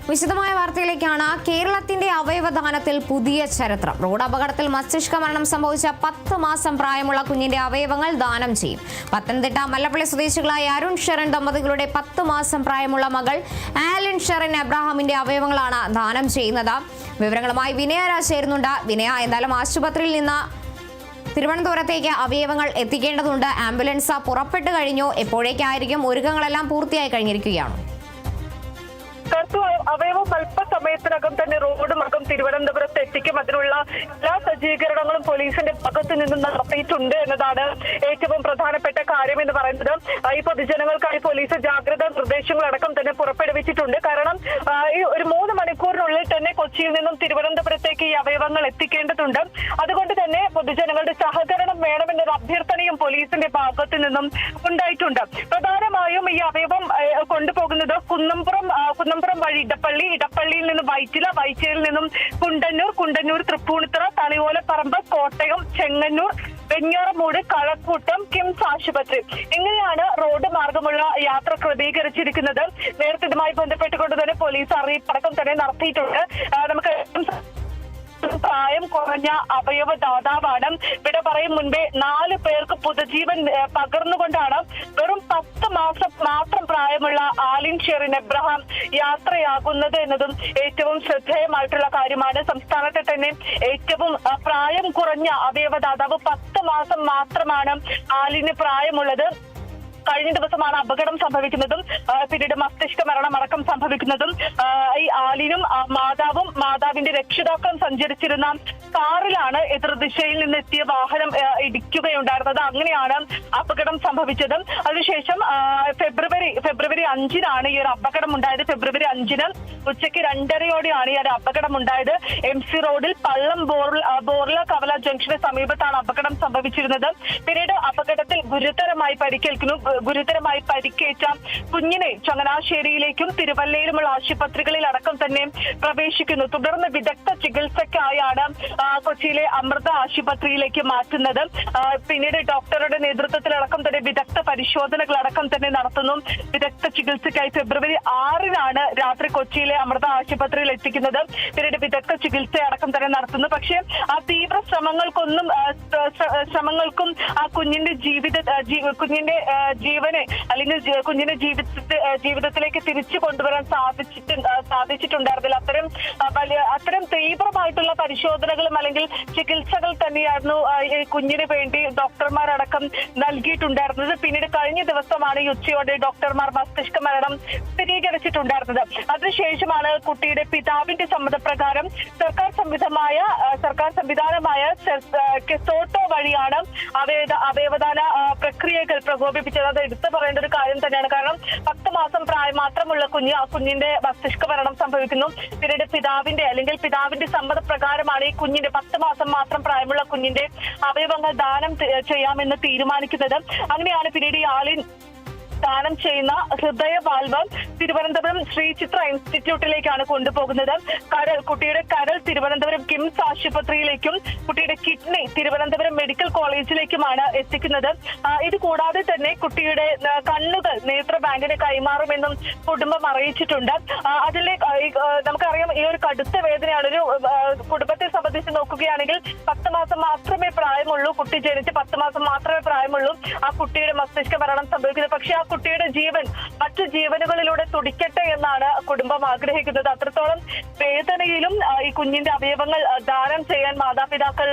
വിശദമായ വാർത്തയിലേക്കാണ്. കേരളത്തിന്റെ അവയവദാനത്തിൽ പുതിയ ചരിത്രം. റോഡ് അപകടത്തിൽ മസ്തിഷ്ക മരണം സംഭവിച്ച 10 മാസം പ്രായമുള്ള കുഞ്ഞിന്റെ അവയവങ്ങൾ ദാനം ചെയ്യും. പത്തനംതിട്ട മല്ലപ്പള്ളി സ്വദേശികളായ അരുൺ ഷെറിൻ ദമ്പതികളുടെ 10 മാസം പ്രായമുള്ള മകൾ ആലിൻ ഷെറിൻ എബ്രഹാമിന്റെ അവയവങ്ങളാണ് ദാനം ചെയ്യുന്നത്. വിവരങ്ങളുമായി വിനയ ചേരുന്നുണ്ട്. വിനയ, എന്തായാലും ആശുപത്രിയിൽ നിന്ന് തിരുവനന്തപുരത്തേക്ക് അവയവങ്ങൾ എത്തിക്കേണ്ടതുണ്ട്. ആംബുലൻസ് പുറപ്പെട്ടു കഴിഞ്ഞു. എപ്പോഴേക്കായിരിക്കും? ഒരുക്കങ്ങളെല്ലാം പൂർത്തിയായി കഴിഞ്ഞിരിക്കുകയാണോ? അവയവം അല്പസമയത്തിനകം തന്നെ റോഡ് മാർഗം തിരുവനന്തപുരത്ത് എത്തിക്കും. അതിനുള്ള എല്ലാ സജ്ജീകരണങ്ങളും പോലീസിന്റെ ഭാഗത്ത് നിന്ന് നടത്തിയിട്ടുണ്ട് എന്നതാണ് ഏറ്റവും പ്രധാനപ്പെട്ട കാര്യം എന്ന് പറയുന്നത്. ഈ പൊതുജനങ്ങൾക്കായി പോലീസ് ജാഗ്രതാ നിർദ്ദേശങ്ങളടക്കം തന്നെ പുറപ്പെടുവിച്ചിട്ടുണ്ട്. കാരണം ഈ ഒരു 3 മണിക്കൂറിനുള്ളിൽ തന്നെ കൊച്ചിയിൽ നിന്നും തിരുവനന്തപുരത്തേക്ക് ഈ അവയവങ്ങൾ എത്തിക്കേണ്ടതുണ്ട്. അതുകൊണ്ട് തന്നെ പൊതുജനങ്ങളുടെ സഹകരണം വേണമെന്നൊരു അഭ്യർത്ഥനയും പോലീസിന്റെ ഭാഗത്ത് നിന്നും ഉണ്ടായിട്ടുണ്ട്. പ്രധാനമായും ഈ അവയവം കൊണ്ടുപോകുന്നത് കുന്നംപുറം വഴി ഇടപ്പള്ളിയിൽ നിന്നും വൈറ്റിലയിൽ നിന്നും കുണ്ടന്നൂർ തൃപ്പൂണിത്തുറ, തളിയോലപ്പറമ്പ്, കോട്ടയം, ചെങ്ങന്നൂർ, വെഞ്ഞാറമൂട്, കളക്കൂട്ടം, കിംസ് ആശുപത്രി ഇങ്ങനെയാണ് റോഡ് മാർഗമുള്ള യാത്ര ക്രമീകരിച്ചിരിക്കുന്നത്. നേരത്തെ ഇതുമായി ബന്ധപ്പെട്ടുകൊണ്ട് തന്നെ പോലീസ് അറിയിപ്പടക്കം തന്നെ നടത്തിയിട്ടുണ്ട്. നമുക്ക് പ്രായം കുറഞ്ഞ അവയവദാതാവാണ്. ഇവിടെ പറയും മുൻപേ 4 പേർക്ക് പുതുജീവൻ പകർന്നുകൊണ്ടാണ് വെറും 10 മാസം മാത്രം പ്രായമുള്ള ആലിൻ ഷെറിൻ എബ്രഹാം യാത്രയാകുന്നത് എന്നതും ഏറ്റവും ശ്രദ്ധേയമായിട്ടുള്ള കാര്യമാണ്. സംസ്ഥാനത്തെ തന്നെ ഏറ്റവും പ്രായം കുറഞ്ഞ അവയവദാതാവ് 10 മാസം മാത്രമാണ് ആലിന് പ്രായമുള്ളത്. കഴിഞ്ഞ ദിവസമാണ് അപകടം സംഭവിക്കുന്നതും പിന്നീട് മസ്തിഷ്ക മരണമടക്കം സംഭവിക്കുന്നതും. ഈ ആലിനും മാതാവിന്റെ രക്ഷിതാക്കളും സഞ്ചരിച്ചിരുന്ന കാറിലാണ് എതിർദിശയിൽ നിന്നെത്തിയ വാഹനം ഇടിക്കുകയുണ്ടായിരുന്നത്. അങ്ങനെയാണ് അപകടം സംഭവിച്ചത്. അതിനുശേഷം ഫെബ്രുവരി 5-നാണ് ഈ ഒരു അപകടം ഉണ്ടായത്. ഫെബ്രുവരി 5-ന് ഉച്ചയ്ക്ക് 2:30-യോടെയാണ് ഈ ഒരു അപകടം ഉണ്ടായത്. MC റോഡിൽ പള്ളം ബോർല കവല ജംഗ്ഷന് സമീപത്താണ് അപകടം സംഭവിച്ചിരുന്നത്. പിന്നീട് അപകടത്തിൽ ഗുരുതരമായി പരിക്കേറ്റ കുഞ്ഞിനെ ചങ്ങനാശ്ശേരിയിലേക്കും തിരുവല്ലയിലുമുള്ള ആശുപത്രികളിൽ അടക്കം തന്നെ പ്രവേശിക്കുന്നു. തുടർന്ന് വിദഗ്ധ ചികിത്സയ്ക്കായാണ് കൊച്ചിയിലെ അമൃത ആശുപത്രിയിലേക്ക് മാറ്റുന്നത്. പിന്നീട് ഡോക്ടറുടെ നേതൃത്വത്തിലടക്കം തന്നെ വിദഗ്ധ പരിശോധനകളടക്കം തന്നെ നടത്തുന്നു. വിദഗ്ധ ചികിത്സയ്ക്കായി ഫെബ്രുവരി 6-നാണ് രാത്രി കൊച്ചിയിലെ അമൃത ആശുപത്രിയിൽ എത്തിക്കുന്നത്. പിന്നീട് വിദഗ്ധ ചികിത്സയടക്കം തന്നെ നടത്തുന്നു. പക്ഷേ ആ തീവ്ര ശ്രമങ്ങൾക്കും ആ കുഞ്ഞിന്റെ ജീവനെ അല്ലെങ്കിൽ കുഞ്ഞിന്റെ ജീവിതത്തിലേക്ക് തിരിച്ചു കൊണ്ടുവരാൻ സാധിച്ചിട്ടുണ്ടായിരുന്നില്ല. അത്തരം തീവ്രമായിട്ടുള്ള പരിശോധനകളും അല്ലെങ്കിൽ ചികിത്സകൾ തന്നെയായിരുന്നു ഈ കുഞ്ഞിന് വേണ്ടി ഡോക്ടർമാരടക്കം നൽകിയിട്ടുണ്ടായിരുന്നത്. പിന്നീട് കഴിഞ്ഞ ദിവസമാണ് ഈ ഉച്ചയോടെ ഡോക്ടർമാർ മസ്തിഷ്ക മരണം സ്ഥിരീകരിച്ചിട്ടുണ്ടായിരുന്നത്. അതിനുശേഷമാണ് കുട്ടിയുടെ പിതാവിന്റെ സമ്മതപ്രകാരം സർക്കാർ സംവിധാനമായ കെസോട്ടോ വഴിയാണ് അവയവദാന പ്രക്രിയകൾ പ്രകോപിപ്പിച്ചത്. അത് എടുത്തു പറയേണ്ട ഒരു കാര്യം തന്നെയാണ്. കാരണം 10 മാസം പ്രായം മാത്രമുള്ള ആ കുഞ്ഞിന്റെ മസ്തിഷ്ക മരണം സംഭവിക്കുന്നു. പിന്നീട് പിതാവിന്റെ സമ്മതപ്രകാരമാണ് ഈ കുഞ്ഞിന്റെ 10 മാസം മാത്രം പ്രായമുള്ള കുഞ്ഞിന്റെ അവയവങ്ങൾ ദാനം ചെയ്യാമെന്ന് തീരുമാനിക്കുന്നത്. അങ്ങനെയാണ് പിന്നീട് ഈ ആലിൻ ദാനം ചെയ്യുന്ന ഹൃദയവാൽവ് തിരുവനന്തപുരം ശ്രീ ചിത്ര ഇൻസ്റ്റിറ്റ്യൂട്ടിലേക്കാണ് കൊണ്ടുപോകുന്നത്. കുട്ടിയുടെ കരൾ തിരുവനന്തപുരം കിംസ് ആശുപത്രിയിലേക്കും കുട്ടിയുടെ കിഡ്നി തിരുവനന്തപുരം മെഡിക്കൽ കോളേജിലേക്കുമാണ് എത്തിക്കുന്നത്. ഇത് കൂടാതെ തന്നെ കുട്ടിയുടെ കണ്ണുകൾ നേത്ര ബാങ്കിന് കൈമാറുമെന്നും കുടുംബം അറിയിച്ചിട്ടുണ്ട്. അതിലെ നമുക്കറിയാം ഈ ഒരു കടുത്ത വേദനയാണ്. ഒരു കുടുംബത്തെ സംബന്ധിച്ച് നോക്കുകയാണെങ്കിൽ 10 മാസം മാത്രമേ പ്രായമുള്ളൂ. കുട്ടി ജനിച്ച് 10 മാസം മാത്രമേ പ്രായമുള്ളൂ. ആ കുട്ടിയുടെ മസ്തിഷ്ക മരണം സംഭവിക്കുന്നത്. പക്ഷെ ആ കുട്ടിയുടെ ജീവൻ മറ്റു ജീവനുകളിലൂടെ തുടിക്കട്ടെ എന്നാണ് കുടുംബം ആഗ്രഹിക്കുന്നത്. അത്രത്തോളം വേദനയിലും ഈ കുഞ്ഞിന്റെ അവയവങ്ങൾ ദാനം ചെയ്യാൻ മാതാപിതാക്കൾ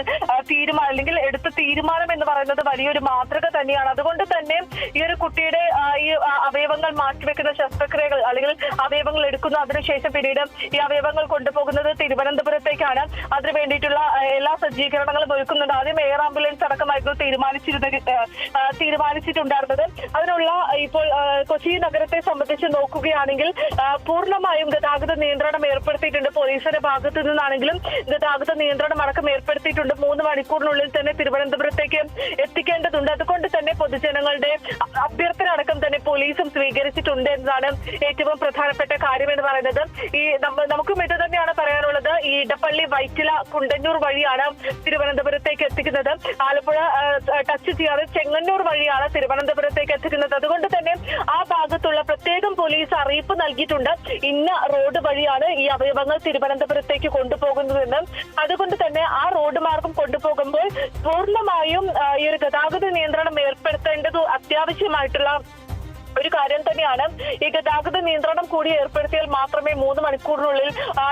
അല്ലെങ്കിൽ എടുത്ത തീരുമാനം എന്ന് പറയുന്നത് വലിയൊരു മാതൃക തന്നെയാണ്. അതുകൊണ്ട് തന്നെ ഈ ഒരു കുട്ടിയുടെ ഈ അവയവങ്ങൾ മാറ്റിവെക്കുന്ന ശസ്ത്രക്രിയകൾ അല്ലെങ്കിൽ അവയവങ്ങൾ എടുക്കുന്നു. അതിനുശേഷം പിന്നീട് ഈ അവയവങ്ങൾ കൊണ്ടുപോകുന്നത് തിരുവനന്തപുരത്തേക്കാണ്. അതിനു വേണ്ടിയിട്ടുള്ള എല്ലാ സജ്ജീകരണങ്ങളും ഒരുക്കുന്നുണ്ട്. ആദ്യം എയർ ആംബുലൻസ് അടക്കമായിരുന്നു തീരുമാനിച്ചിട്ടുണ്ടായിരുന്നത്. അതിനുള്ള ഇപ്പോൾ കൊച്ചി നഗരത്തെ സംബന്ധിച്ച് നോക്കുകയാണെങ്കിൽ പൂർണ്ണമായും ഗതാഗത നിയന്ത്രണം ഏർപ്പെടുത്തിയിട്ടുണ്ട്. പോലീസിന്റെ ഭാഗത്തു നിന്നാണെങ്കിലും ഗതാഗത നിയന്ത്രണം അടക്കം ഏർപ്പെടുത്തിയിട്ടുണ്ട്. 3 മണിക്കൂറിനുള്ളിൽ തന്നെ തിരുവനന്തപുരത്തേക്ക് എത്തിക്കേണ്ടതുണ്ട്. അതുകൊണ്ട് തന്നെ പൊതുജനങ്ങളുടെ അഭ്യർത്ഥന അടക്കം തന്നെ പോലീസും സ്വീകരിച്ചിട്ടുണ്ട് എന്നതാണ് ഏറ്റവും പ്രധാനപ്പെട്ട കാര്യം എന്ന് പറയുന്നത്. ഈ നമുക്കും ഇത് തന്നെയാണ് പറയാനുള്ളത്. ഈ ഇടപ്പള്ളി, വൈറ്റില, കുണ്ടന്നൂർ വഴിയാണ് തിരുവനന്തപുരത്തേക്ക് എത്തിക്കുന്നത്. ആലപ്പുഴ ടച്ച് ചെയ്യാതെ ചെങ്ങന്നൂർ വഴിയാണ് തിരുവനന്തപുരത്തേക്ക് എത്തിക്കുന്നത്. അതുകൊണ്ട് തന്നെ ആ ഭാഗത്തുള്ള പ്രത്യേകം പോലീസ് അറിയിപ്പ് നൽകിയിട്ടുണ്ട്. ഇന്ന റോഡ് വഴിയാണ് ഈ അവയവങ്ങൾ തിരുവനന്തപുരത്തേക്ക് കൊണ്ടുപോകുന്നതെന്ന്. അതുകൊണ്ട് തന്നെ ആ റോഡ് മാർഗം കൊണ്ടുപോകുമ്പോൾ പൂർണ്ണമായും ഈ ഒരു ഗതാഗത നിയന്ത്രണം ഏർപ്പെടുത്തേണ്ടത് അത്യാവശ്യമായിട്ടുള്ള ഒരു കാര്യം തന്നെയാണ്. ഈ ഗതാഗത നിയന്ത്രണം കൂടി ഏർപ്പെടുത്തിയാൽ മാത്രമേ 3 മണിക്കൂറിനുള്ളിൽ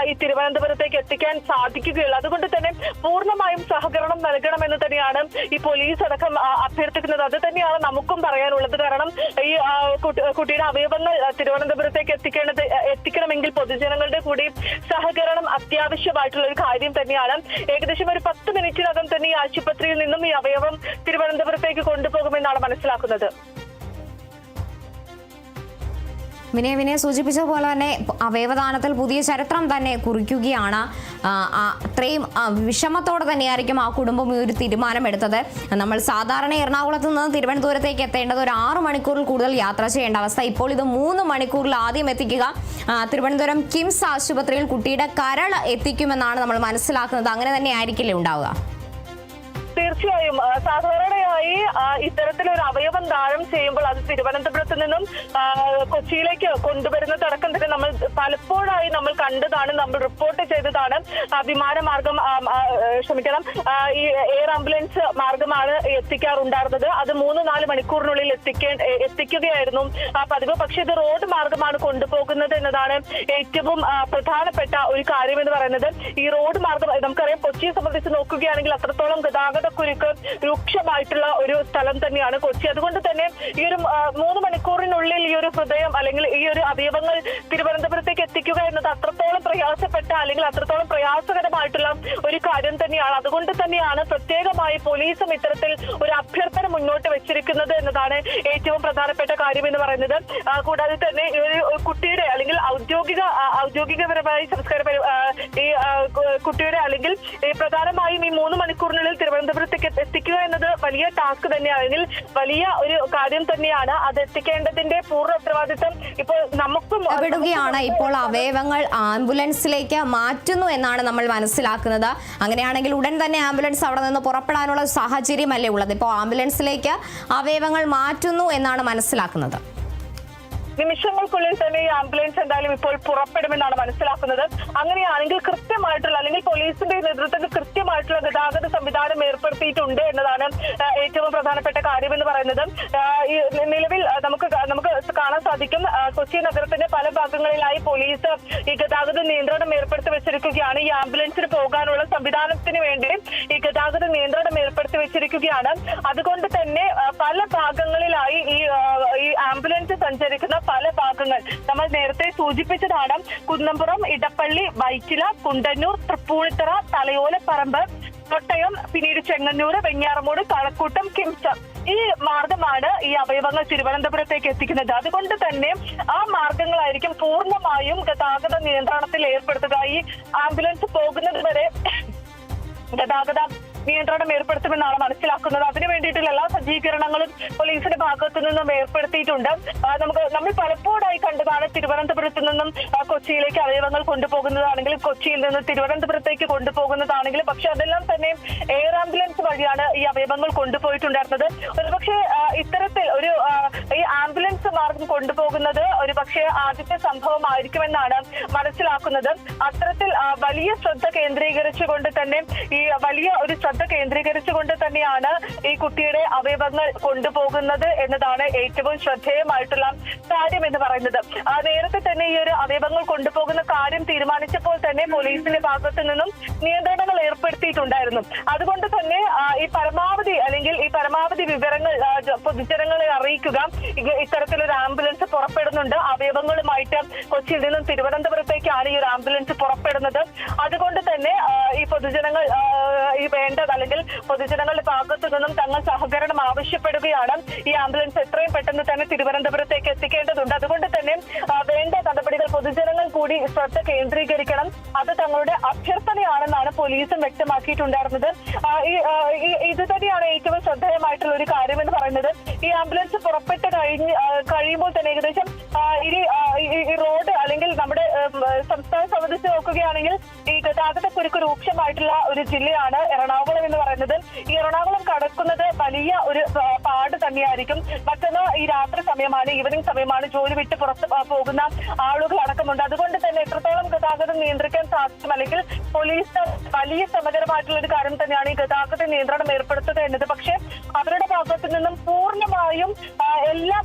ഈ തിരുവനന്തപുരത്തേക്ക് എത്തിക്കാൻ സാധിക്കുകയുള്ളൂ. അതുകൊണ്ട് തന്നെ പൂർണ്ണമായും സഹകരണം നൽകണമെന്ന് തന്നെയാണ് ഈ പോലീസ് അടക്കം അഭ്യർത്ഥിക്കുന്നത്. അത് തന്നെയാണ് നമുക്കും പറയാനുള്ളത്. കാരണം ഈ കുട്ടിയുടെ അവയവങ്ങൾ തിരുവനന്തപുരത്തേക്ക് എത്തിക്കണമെങ്കിൽ പൊതുജനങ്ങളുടെ കൂടി സഹകരണം അത്യാവശ്യമായിട്ടുള്ള ഒരു കാര്യം തന്നെയാണ്. ഏകദേശം ഒരു 10 മിനിറ്റിനകം തന്നെ ഈ ആശുപത്രിയിൽ നിന്നും ഈ അവയവം തിരുവനന്തപുരത്തേക്ക് കൊണ്ടുപോകുമെന്നാണ് മനസ്സിലാക്കുന്നത്. വിനയ സൂചിപ്പിച്ച പോലെ തന്നെ അവയവദാനത്തിൽ പുതിയ ചരിത്രം തന്നെ കുറിക്കുകയാണ്. അത്രയും വിഷമത്തോടെ തന്നെയായിരിക്കും ആ കുടുംബം ഈ ഒരു തീരുമാനമെടുത്തത്. നമ്മൾ സാധാരണ എറണാകുളത്ത് നിന്ന് തിരുവനന്തപുരത്തേക്ക് എത്തേണ്ടത് ഒരു 6 മണിക്കൂറിൽ കൂടുതൽ യാത്ര ചെയ്യേണ്ട അവസ്ഥ. ഇപ്പോൾ ഇത് 3 മണിക്കൂറിൽ ആദ്യം എത്തിക്കുക. തിരുവനന്തപുരം കിംസ് ആശുപത്രിയിൽ കുട്ടിയുടെ കരൾ എത്തിക്കുമെന്നാണ് നമ്മൾ മനസ്സിലാക്കുന്നത്. അങ്ങനെ തന്നെ ആയിരിക്കില്ലേ ഉണ്ടാവുക? തീർച്ചയായും സാധാരണയായി ഇത്തരത്തിലൊരു അവയവം ദാനം ചെയ്യുമ്പോൾ അത് തിരുവനന്തപുരത്ത് നിന്നും കൊച്ചിയിലേക്ക് കൊണ്ടുവരുന്നതടക്കം തന്നെ നമ്മൾ പലപ്പോഴായി നമ്മൾ കണ്ടതാണ്, നമ്മൾ റിപ്പോർട്ട് ചെയ്തതാണ്. വിമാനമാർഗം ഈ എയർ ആംബുലൻസ് മാർഗമാണ് എത്തിക്കാറുണ്ടായിരുന്നത്. അത് 3-4 മണിക്കൂറിനുള്ളിൽ എത്തിക്കുകയായിരുന്നു പതിവ്. പക്ഷെ ഇത് റോഡ് മാർഗമാണ് കൊണ്ടുപോകുന്നത് എന്നതാണ് ഏറ്റവും പ്രധാനപ്പെട്ട ഒരു കാര്യം എന്ന് പറയുന്നത്. ഈ റോഡ് മാർഗം നമുക്കറിയാം, കൊച്ചിയെ സംബന്ധിച്ച് നോക്കുകയാണെങ്കിൽ അത്രത്തോളം ഗതാഗതക്കുരുക്ക് രൂക്ഷമായിട്ടുള്ള ഒരു സ്ഥലം തന്നെയാണ് കൊച്ചി. അതുകൊണ്ട് തന്നെ ഈ ഒരു 3 മണിക്കൂറിനുള്ളിൽ ഈ ഒരു ഹൃദയം അല്ലെങ്കിൽ ഈ ഒരു അവയവങ്ങൾ തിരുവനന്തപുരത്തേക്ക് എത്തിക്കുക എന്നത് അത്രത്തോളം പ്രയാസപ്പെട്ട അല്ലെങ്കിൽ അത്രത്തോളം പ്രയാസകരമായിട്ടുള്ള ഒരു കാര്യം തന്നെയാണ്. അതുകൊണ്ട് തന്നെയാണ് പ്രത്യേകമായി പോലീസും ഇത്തരത്തിൽ ഒരു അഭ്യർത്ഥന മുന്നോട്ട് വെച്ചിരിക്കുന്നത് എന്നതാണ് ഏറ്റവും പ്രധാനപ്പെട്ട കാര്യം എന്ന് പറയുന്നത്. കൂടാതെ തന്നെ ഈ ഒരു കുട്ടിയുടെ അല്ലെങ്കിൽ ഔദ്യോഗികപരമായി ഈ കുട്ടിയുടെ അല്ലെങ്കിൽ പ്രധാനമായും ഈ 3 മണിക്കൂറിനുള്ളിൽ തിരുവനന്തപുരത്തേക്ക് എത്തിക്കുക എന്നത് വലിയ ടാസ്ക് തന്നെയാണെങ്കിൽ വലിയ ഒരു കാര്യം തന്നെയാണ്. അത് എത്തിക്കേണ്ടതിന്റെ പൂർണ്ണ ഉത്തരവാദിത്തം ഇപ്പോൾ നമുക്കും വിടുകയാണ്. ഇപ്പോൾ അവയവങ്ങൾ ആംബുലൻസിലേക്ക് മാറ്റുന്നു എന്നാണ് നമ്മൾ മനസ്സിലാക്കുന്നത്. അങ്ങനെയാണെങ്കിൽ ഉടൻ തന്നെ ആംബുലൻസ് അവിടെ നിന്ന് പുറപ്പെടാനുള്ള സാഹചര്യമല്ലേ ഉള്ളത്? ഇപ്പോൾ ആംബുലൻസിലേക്ക് അവയവങ്ങൾ മാറ്റുന്നു എന്നാണ് മനസ്സിലാക്കുന്നത്. നിമിഷങ്ങൾക്കുള്ളിൽ തന്നെ ഈ ആംബുലൻസ് എന്തായാലും ഇപ്പോൾ പുറപ്പെടുമെന്നാണ് മനസ്സിലാക്കുന്നത്. അങ്ങനെയാണെങ്കിൽ കൃത്യമായിട്ടുള്ള അല്ലെങ്കിൽ പോലീസിന്റെ നേതൃത്വത്തിൽ കൃത്യമായിട്ടുള്ള ഗതാഗത സംവിധാനം ഏർപ്പെടുത്തിയിട്ടുണ്ട് എന്നതാണ് ഏറ്റവും പ്രധാനപ്പെട്ട കാര്യം എന്ന് പറയുന്നത്. ഈ നിലവിൽ നമുക്ക് കാണാൻ സാധിക്കും, കൊച്ചി നഗരത്തിന്റെ പല ഭാഗങ്ങളിലായി പോലീസ് ഈ ഗതാഗത നിയന്ത്രണം ഏർപ്പെടുത്തി വെച്ചിരിക്കുകയാണ്. ഈ ആംബുലൻസിന് പോകാനുള്ള സംവിധാനത്തിന് വേണ്ടി ഈ ഗതാഗത നിയന്ത്രണം ഏർപ്പെടുത്തി വെച്ചിരിക്കുകയാണ്. അതുകൊണ്ട് തന്നെ പല ഭാഗങ്ങളിലായി ഈ ആംബുലൻസ് സഞ്ചരിക്കുന്ന പല ഭാഗങ്ങൾ നമ്മൾ നേരത്തെ സൂചിപ്പിച്ചതാണ്. കുന്നംപുറം, ഇടപ്പള്ളി, വൈറ്റില, കുണ്ടന്നൂർ, തൃപ്പൂണിത്തറ, തലയോലപ്പറമ്പ്, കോട്ടയം, പിന്നീട് ചെങ്ങന്നൂർ, വെഞ്ഞാറമൂട്, കളക്കൂട്ടം, കിംസ് ഈ മാർഗമാണ് ഈ അവയവങ്ങൾ തിരുവനന്തപുരത്തേക്ക് എത്തിക്കുന്നത്. അതുകൊണ്ട് തന്നെ ആ മാർഗങ്ങളായിരിക്കും പൂർണ്ണമായും ഗതാഗത നിയന്ത്രണത്തിൽ ഏർപ്പെടുത്തുക. ഈ ആംബുലൻസ് പോകുന്നത് വരെ ഗതാഗത നിയന്ത്രണം ഏർപ്പെടുത്തുമെന്നാണ് മനസ്സിലാക്കുന്നത്. അതിനു വേണ്ടിയിട്ടുള്ള എല്ലാ സജ്ജീകരണങ്ങളും പോലീസിന്റെ ഭാഗത്തു നിന്നും ഏർപ്പെടുത്തിയിട്ടുണ്ട്. നമ്മൾ പലപ്പോഴായി കണ്ടതാണ് തിരുവനന്തപുരത്ത് നിന്നും കൊച്ചിയിലേക്ക് അവയവങ്ങൾ കൊണ്ടുപോകുന്നതാണെങ്കിലും കൊച്ചിയിൽ നിന്ന് തിരുവനന്തപുരത്തേക്ക് കൊണ്ടുപോകുന്നതാണെങ്കിലും പക്ഷെ അതെല്ലാം തന്നെ എയർ ആംബുലൻസ് വഴിയാണ് ഈ അവയവങ്ങൾ കൊണ്ടുപോയിട്ടുണ്ടായിരുന്നത്. ഒരുപക്ഷെ ഇത്തരത്തിൽ ഈ ആംബുലൻസ് മാർഗം കൊണ്ടുപോകുന്നത് ഒരുപക്ഷെ ആദ്യത്തെ സംഭവമായിരിക്കുമെന്നാണ് മനസ്സിലാക്കുന്നത്. അത്തരത്തിൽ വലിയ ശ്രദ്ധ കേന്ദ്രീകരിച്ചുകൊണ്ട് തന്നെ തന്നെയാണ് ഈ കുട്ടിയുടെ അവയവങ്ങൾ കൊണ്ടുപോകുന്നത് എന്നതാണ് ഏറ്റവും ശ്രദ്ധേയമായിട്ടുള്ള കാര്യം എന്ന് പറയുന്നത്. നേരത്തെ തന്നെ ഈ ഒരു അവയവങ്ങൾ കൊണ്ടുപോകുന്ന കാര്യം തീരുമാനിച്ചപ്പോൾ തന്നെ പോലീസിന്റെ ഭാഗത്തു നിന്നും നിയന്ത്രണങ്ങൾ ഏർപ്പെടുത്തിയിട്ടുണ്ടായിരുന്നു. അതുകൊണ്ട് തന്നെ ഈ പരമാവധി വിവരങ്ങൾ പൊതുജനങ്ങളെ അറിയിക്കുക. ഇത്തരത്തിലൊരു ആംബുലൻസ് പുറപ്പെടുന്നുണ്ട്, അവയവങ്ങളുമായിട്ട് കൊച്ചിയിൽ നിന്നും തിരുവനന്തപുരത്തേക്കാണ് ഈ ഒരു ആംബുലൻസ് പുറപ്പെടുന്നത്. അതുകൊണ്ട് തന്നെ ഈ പൊതുജനങ്ങൾ അല്ലെങ്കിൽ പൊതുജനങ്ങളുടെ ഭാഗത്തു നിന്നും തങ്ങൾ സഹകരണം ആവശ്യപ്പെടുകയാണ്. ഈ ആംബുലൻസ് എത്രയും പെട്ടെന്ന് തന്നെ തിരുവനന്തപുരത്തേക്ക് എത്തിക്കേണ്ടതുണ്ട്. അതുകൊണ്ട് തന്നെ വേണ്ട നടപടികൾ പൊതുജനങ്ങൾ കൂടി ശ്രദ്ധ കേന്ദ്രീകരിക്കണം. അത് തങ്ങളുടെ അഭ്യർത്ഥനയാണെന്നാണ് പോലീസും വ്യക്തമാക്കിയിട്ടുണ്ടായിരുന്നത്. ഇത് തന്നെയാണ് ഏറ്റവും ശ്രദ്ധേയമായിട്ടുള്ള ഒരു കാര്യം എന്ന് പറയുന്നത്. ഈ ആംബുലൻസ് പുറപ്പെട്ട് കഴിയുമ്പോൾ തന്നെ ഏകദേശം ഈ റോഡ് അല്ലെങ്കിൽ നമ്മുടെ സംസ്ഥാനം സംബന്ധിച്ച് നോക്കുകയാണെങ്കിൽ ഈ ഗതാഗതക്കുരുക്ക് രൂക്ഷമായിട്ടുള്ള ഒരു ജില്ലയാണ് എറണാകുളം എന്ന് പറയുന്നത്. ഈ എറണാകുളം കടക്കുന്നത് വലിയ ഒരു പാട് തന്നെയായിരിക്കും. മറ്റൊന്ന് ഈ രാത്രി സമയമാണ്, ഈവനിങ് സമയമാണ്, ജോലി വിട്ട് പുറത്ത് പോകുന്ന ആളുകൾ അടക്കമുണ്ട്. അതുകൊണ്ട് തന്നെ എത്രത്തോളം ഗതാഗതം നിയന്ത്രിക്കാൻ സാധിക്കും, അല്ലെങ്കിൽ പോലീസ് വലിയ ശ്രമകരമായിട്ടുള്ള ഒരു കാര്യം തന്നെയാണ് ഈ ഗതാഗത നിയന്ത്രണം ഏർപ്പെടുത്തുക എന്നത്. പക്ഷേ അവരുടെ ഭാഗത്തു നിന്നും പൂർണ്ണമായും എല്ലാം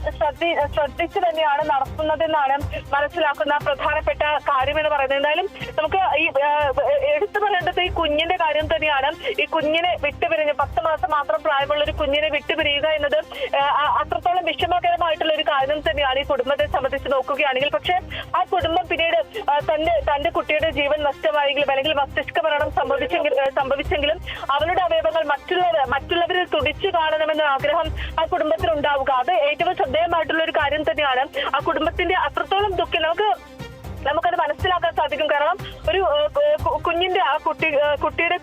ശ്രദ്ധിച്ചു തന്നെയാണ് നടത്തുന്നതെന്നാണ് മനസ്സിലാക്കുന്ന പ്രധാനപ്പെട്ട കാര്യം എന്ന് പറയുന്നത്. എന്തായാലും നമുക്ക് ഈ എടുത്തു പറയേണ്ടത് ഈ കുഞ്ഞിന്റെ കാര്യം തന്നെയാണ്. ഈ കുഞ്ഞിനെ വിട്ടുപിരിഞ്ഞ് 10 മാസം മാത്രം പ്രായമുള്ള ഒരു കുഞ്ഞിനെ വിട്ടുപിരിയുക എന്നത് അത്രത്തോളം വിഷമകരമായിട്ടുള്ള ഒരു കാര്യം തന്നെയാണ് ഈ കുടുംബത്തെ സംബന്ധിച്ച് നോക്കുകയാണെങ്കിൽ. പക്ഷെ ആ കുടുംബം പിന്നീട് തന്റെ കുട്ടിയുടെ ജീവൻ നഷ്ടമായെങ്കിലും അല്ലെങ്കിൽ മസ്തിഷ്ക മരണം സംഭവിച്ചെങ്കിലും അവരുടെ അവയവങ്ങൾ മറ്റുള്ളവരിൽ തുടിച്ചു കാണണമെന്ന ആഗ്രഹം ആ കുടുംബത്തിന് ഉണ്ടാവുക, അത് ഏറ്റവും ശ്രദ്ധേയമായിട്ടുള്ള ഒരു കാര്യം തന്നെയാണ്. ആ കുടുംബത്തിന്റെ അത്രത്തോളം ദുഃഖം നമുക്കത് മനസ്സിലാക്കാൻ സാധിക്കും. കാരണം ഒരു കുഞ്ഞിന്റെ കുട്ടിയുടെ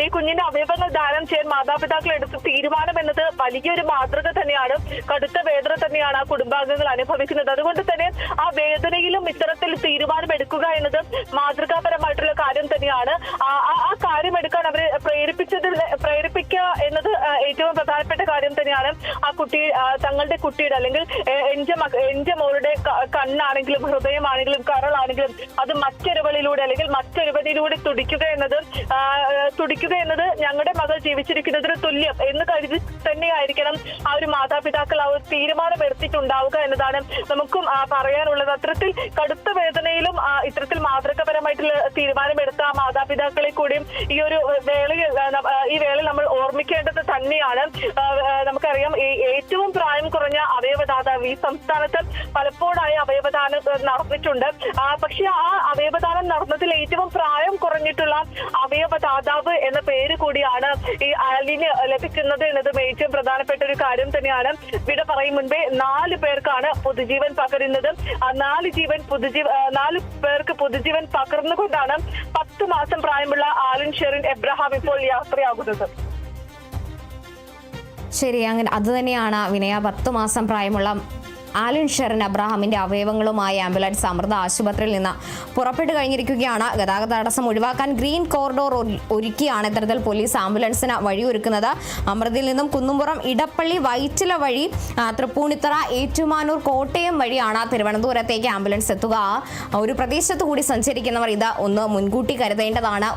ഈ കുഞ്ഞിന്റെ അവയവങ്ങൾ ദാനം ചെയ്യാൻ മാതാപിതാക്കൾ എടുത്ത തീരുമാനം എന്നത് വലിയൊരു മാതൃക തന്നെയാണ്. കടുത്ത വേദന തന്നെയാണ് ആ കുടുംബാംഗങ്ങൾ അനുഭവിക്കുന്നത്. അതുകൊണ്ട് തന്നെ ആ വേദനയിലും ഇത്തരത്തിൽ തീരുമാനം എടുക്കുക എന്നത് മാതൃകാപരമായിട്ടുള്ള കാര്യം തന്നെയാണ്. ആ കാര്യം എടുക്കാൻ അവരെ പ്രേരിപ്പിക്കുക എന്നത് ഏറ്റവും പ്രധാനപ്പെട്ട കാര്യം തന്നെയാണ്. ആ തങ്ങളുടെ കുട്ടിയുടെ അല്ലെങ്കിൽ എന്റെ മോളുടെ കണ്ണാണെങ്കിലും ഹൃദയമാണെങ്കിലും കരളാണെങ്കിലും അത് മറ്റൊരുവളിലൂടെ അല്ലെങ്കിൽ മറ്റൊരുവനിലൂടെ തുടിക്കുക എന്നത് ഞങ്ങളുടെ മകൾ ജീവിച്ചിരിക്കുന്നതിന് തുല്യം എന്ന് കരുതി തന്നെയായിരിക്കണം ആ ഒരു മാതാപിതാക്കൾ ആ ഒരു തീരുമാനം എടുത്തിട്ടുണ്ടാവുക എന്നതാണ് നമുക്കും പറയാനുള്ളത്. അത്തരത്തിൽ കടുത്ത വേദനയിലും ഇത്തരത്തിൽ മാതൃകപരമായിട്ടുള്ള തീരുമാനമെടുത്ത ആ മാതാപിതാക്കളെ കൂടിയും ഈ വേളയിൽ നമ്മൾ ഓർമ്മിക്കേണ്ടത് തന്നെയാണ്. നമുക്കറിയാം ഏറ്റവും പ്രായം കുറഞ്ഞ അവയവദാതാവ് ഈ സംസ്ഥാനത്ത് പലപ്പോഴായി അവയവദാനം നടന്നിട്ടുണ്ട്. പക്ഷെ ആ അവയവദാനം നടന്നതിൽ ഏറ്റവും പ്രായം കുറഞ്ഞിട്ടുള്ള അവയവദാതാവ് എന്ന പേര് കൂടിയാണ് ഈ ആലിന് ലഭിക്കുന്നത് എന്നതും ഏറ്റവും പ്രധാനപ്പെട്ട ഒരു കാര്യം തന്നെയാണ്. വിട പറയും മുൻപേ 4 പേർക്കാണ് പുതുജീവൻ പകരുന്നത്. 4 പേർക്ക് പുതുജീവൻ പകർന്നുകൊണ്ടാണ് 10 മാസം പ്രായമുള്ള ആലിൻ ഷെറിൻ എബ്രഹാം ഇപ്പോൾ യാത്രയാകുന്നത്. ശരി, അങ്ങനെ അത് തന്നെയാണ് വിനയ. 10 മാസം പ്രായമുള്ള ആലിൻ ഷെറിൻ അബ്രഹാമിന്റെ അവയവങ്ങളുമായി ആംബുലൻസ് അമൃത ആശുപത്രിയിൽ നിന്ന് പുറപ്പെട്ടു കഴിഞ്ഞിരിക്കുകയാണ്. ഗതാഗത തടസ്സം ഒഴിവാക്കാൻ ഗ്രീൻ കോറിഡോർ ഒരുക്കിയാണ് ഇത്തരത്തിൽ പോലീസ് ആംബുലൻസിന് വഴിയൊരുക്കുന്നത്. അമൃതയിൽ നിന്നും കുന്നുംപുറം, ഇടപ്പള്ളി, വൈറ്റില വഴി തൃപ്പൂണിത്തറ, ഏറ്റുമാനൂർ, കോട്ടയം വഴിയാണ് തിരുവനന്തപുരത്തേക്ക് ആംബുലൻസ് എത്തുക. ഒരു പ്രദേശത്ത് കൂടി സഞ്ചരിക്കുന്നവർ ഇത് ഒന്ന് മുൻകൂട്ടി കരുതേണ്ടതാണ്.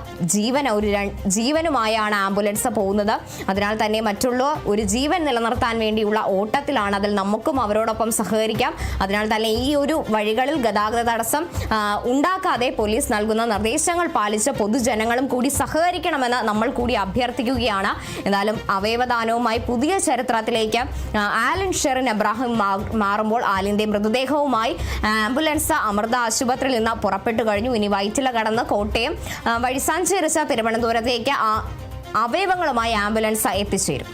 ജീവനുമായാണ് ആംബുലൻസ് പോകുന്നത്. അതിനാൽ തന്നെ മറ്റുള്ള ഒരു ജീവൻ നിലനിർത്താൻ വേണ്ടിയുള്ള ഓട്ടത്തിലാണ്. അതിൽ നമുക്കും അവരോടൊപ്പം സഹകരിക്കാം. അതിനാൽ തന്നെ ഈ ഒരു വഴികളിൽ ഗതാഗത തടസ്സം ഉണ്ടാക്കാതെ പോലീസ് നൽകുന്ന നിർദ്ദേശങ്ങൾ പാലിച്ച് പൊതുജനങ്ങളും കൂടി സഹകരിക്കണമെന്ന് നമ്മൾ കൂടി അഭ്യർത്ഥിക്കുകയാണ്. എന്നാലും അവയവദാനവുമായി പുതിയ ചരിത്രത്തിലേക്ക് ആലിൻ ഷെറിൻ എബ്രഹാം മാറുമ്പോൾ ആലിന്റെ മൃതദേഹവുമായി ആംബുലൻസ് അമൃത ആശുപത്രിയിൽ നിന്ന് പുറപ്പെട്ടു കഴിഞ്ഞു. ഇനി വൈറ്റില കടന്ന് കോട്ടയം വഴി സഞ്ചരിച്ച തിരുവനന്തപുരത്തേക്ക് അവയവങ്ങളുമായി ആംബുലൻസ് എത്തിച്ചേരും.